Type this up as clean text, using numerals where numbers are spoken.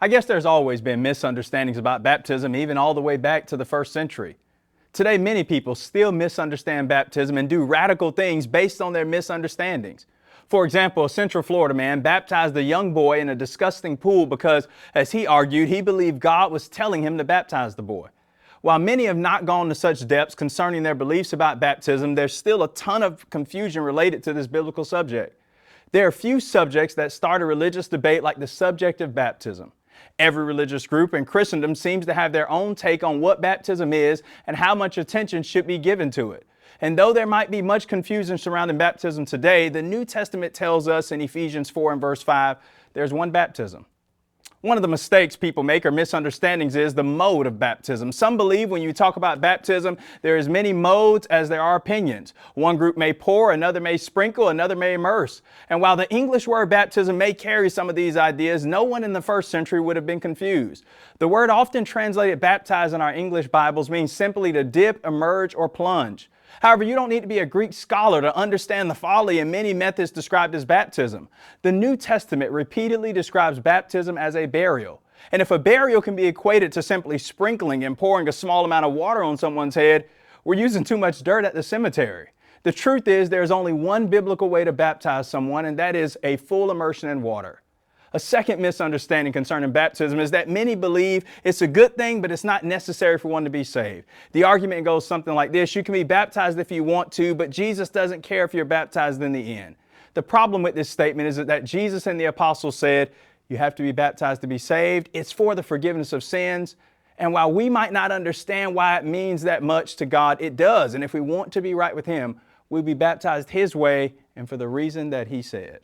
I guess there's always been misunderstandings about baptism, even all the way back to the first century. Today, many people still misunderstand baptism and do radical things based on their misunderstandings. For example, a Central Florida man baptized a young boy in a disgusting pool because, as he argued, he believed God was telling him to baptize the boy. While many have not gone to such depths concerning their beliefs about baptism, there's still a ton of confusion related to this biblical subject. There are few subjects that start a religious debate like the subject of baptism. Every religious group in Christendom seems to have their own take on what baptism is and how much attention should be given to it. And though there might be much confusion surrounding baptism today, the New Testament tells us in Ephesians 4 and verse 5, there's one baptism. One of the mistakes people make or misunderstandings is the mode of baptism. Some believe when you talk about baptism, there is many modes as there are opinions. One group may pour, another may sprinkle, another may immerse. And while the English word baptism may carry some of these ideas, no one in the first century would have been confused. The word often translated baptize in our English Bibles means simply to dip, immerse, or plunge. However, you don't need to be a Greek scholar to understand the folly in many methods described as baptism. The New Testament repeatedly describes baptism as a burial. And if a burial can be equated to simply sprinkling and pouring a small amount of water on someone's head, we're using too much dirt at the cemetery. The truth is there's only one biblical way to baptize someone, and that is a full immersion in water. A second misunderstanding concerning baptism is that many believe it's a good thing, but it's not necessary for one to be saved. The argument goes something like this: you can be baptized if you want to, but Jesus doesn't care if you're baptized in the end. The problem with this statement is that Jesus and the apostles said, you have to be baptized to be saved. It's for the forgiveness of sins. And while we might not understand why it means that much to God, it does. And if we want to be right with Him, we'll be baptized His way and for the reason that He said.